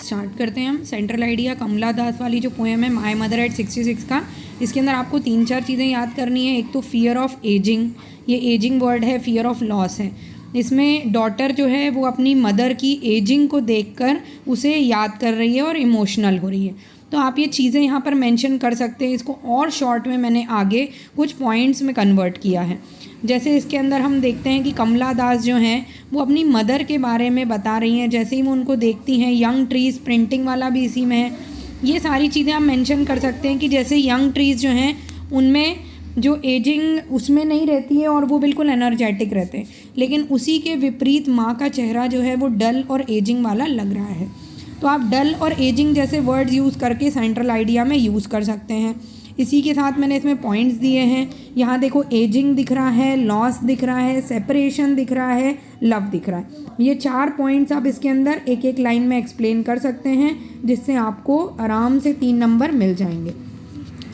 Start करते हैं हम। सेंट्रल आइडिया कमला दास वाली जो पोएम है माय मदर एट 66 का, इसके अंदर आपको 3-4 चीज़ें याद करनी है। एक तो फियर ऑफ एजिंग, ये एजिंग वर्ड है, फियर ऑफ लॉस है। इसमें डॉटर जो है वो अपनी मदर की एजिंग को देखकर उसे याद कर रही है और इमोशनल हो रही है। तो आप ये चीज़ें यहाँ पर मेंशन कर सकते हैं। इसको और शॉर्ट में मैंने आगे कुछ पॉइंट्स में कन्वर्ट किया है। जैसे इसके अंदर हम देखते हैं कि कमला दास जो हैं वो अपनी मदर के बारे में बता रही हैं। जैसे ही वो उनको देखती हैं, यंग ट्रीज़ प्रिंटिंग वाला भी इसी में है। ये सारी चीज़ें आप मेंशन कर सकते हैं कि जैसे यंग ट्रीज़ जो हैं उनमें जो एजिंग उसमें नहीं रहती है और वो बिल्कुल एनर्जेटिक रहते हैं, लेकिन उसी के विपरीत माँ का चेहरा जो है वो डल और एजिंग वाला लग रहा है। तो आप डल और एजिंग जैसे वर्ड्स यूज़ करके सेंट्रल आइडिया में यूज़ कर सकते हैं। इसी के साथ मैंने इसमें पॉइंट्स दिए हैं। यहाँ देखो एजिंग दिख रहा है, लॉस दिख रहा है, सेपरेशन दिख रहा है, लव दिख रहा है। ये 4 पॉइंट्स आप इसके अंदर एक एक लाइन में एक्सप्लेन कर सकते हैं, जिससे आपको आराम से 3 नंबर मिल जाएंगे।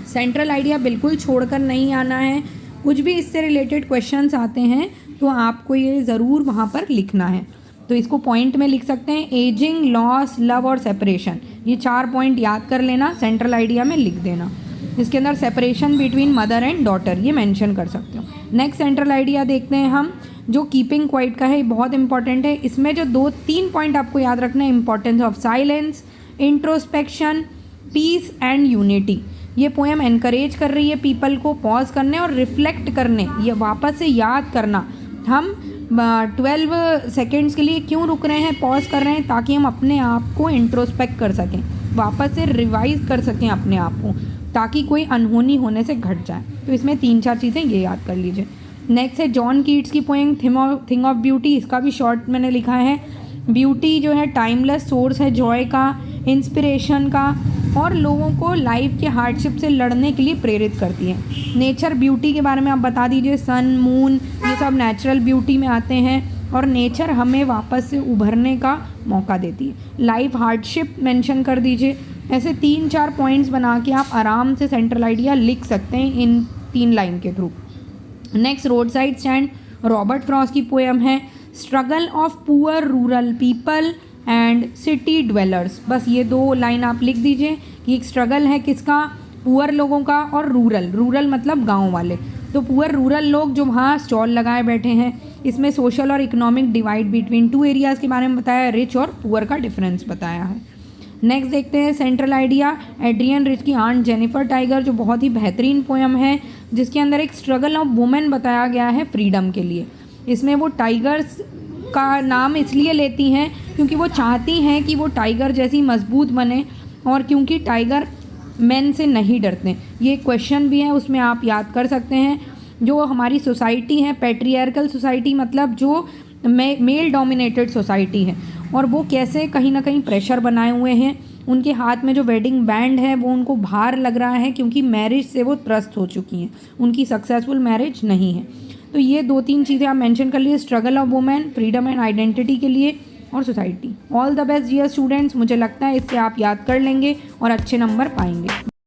सेंट्रल आइडिया बिल्कुल छोड़कर नहीं आना है। कुछ भी इससे रिलेटेड क्वेश्चंस आते हैं तो आपको ये ज़रूर वहाँ पर लिखना है। तो इसको पॉइंट में लिख सकते हैं, एजिंग, लॉस, लव और सेपरेशन। ये 4 पॉइंट याद कर लेना, सेंट्रल आइडिया में लिख देना। इसके अंदर separation between mother and daughter ये मेंशन कर सकते हो। नेक्स्ट सेंट्रल आइडिया देखते हैं हम, जो कीपिंग क्वाइट का है। ये बहुत इंपॉर्टेंट है। इसमें जो 2-3 पॉइंट आपको याद रखना है, importance of silence, introspection, peace and unity. ये पोएम एनकरेज कर रही है पीपल को पॉज करने और रिफ्लेक्ट करने, ये वापस से याद करना। हम 12 सेकेंड्स के लिए क्यों रुक रहे हैं, पॉज कर रहे हैं, ताकि हम अपने आप को इंट्रोस्पेक्ट कर सकें, वापस से रिवाइज कर सकें अपने आप को, ताकि कोई अनहोनी होने से घट जाए। तो इसमें 3-4 चीज़ें ये याद कर लीजिए। नेक्स्ट है जॉन कीट्स की पोएम थिंग ऑफ ब्यूटी। इसका भी शॉर्ट मैंने लिखा है। ब्यूटी जो है टाइमलेस सोर्स है जॉय का, इंस्पिरेशन का, और लोगों को लाइफ के हार्डशिप से लड़ने के लिए प्रेरित करती है। नेचर ब्यूटी के बारे में आप बता दीजिए। सन, मून, ये सब नेचुरल ब्यूटी में आते हैं और नेचर हमें वापस से उभरने का मौका देती है। लाइफ हार्डशिप मेंशन कर दीजिए। ऐसे 3-4 पॉइंट्स बना के आप आराम से सेंट्रल आइडिया लिख सकते हैं इन 3 लाइन के through. Next road side stand, Robert Frost की पोएम है। Struggle of poor rural people and city dwellers. बस ये 2 लाइन आप लिख दीजिए कि एक स्ट्रगल है किसका, पुअर लोगों का, और रूरल मतलब गांव वाले। तो पुअर रूरल लोग जो वहाँ स्टॉल लगाए बैठे हैं। इसमें सोशल और इकोनॉमिक डिवाइड बिटवीन 2 एरियाज़ के बारे में बताया है, रिच और पुअर का डिफरेंस बताया है। नेक्स्ट देखते हैं सेंट्रल आइडिया एड्रियन रिच की आंट जेनिफर टाइगर, जो बहुत ही बेहतरीन पोएम है, जिसके अंदर एक स्ट्रगल ऑफ वुमेन बताया गया है फ्रीडम के लिए। इसमें वो टाइगर्स का नाम इसलिए लेती हैं क्योंकि वो चाहती हैं कि वो टाइगर जैसी मजबूत बने, और क्योंकि टाइगर मेन से नहीं डरते। ये क्वेश्चन भी है, उसमें आप याद कर सकते हैं। जो हमारी सोसाइटी है पैट्रियार्कल सोसाइटी, मतलब जो मेल डोमिनेटेड सोसाइटी है, और वो कैसे कहीं ना कहीं प्रेशर बनाए हुए हैं। उनके हाथ में जो वेडिंग बैंड है वो उनको भार लग रहा है, क्योंकि मैरिज से वो त्रस्त हो चुकी हैं, उनकी सक्सेसफुल मैरिज नहीं है। तो ये 2-3 चीज़ें आप मेंशन कर लिए, struggle of women, freedom and identity के लिए, और society. All the best dear students. मुझे लगता है इससे आप याद कर लेंगे और अच्छे नंबर पाएंगे।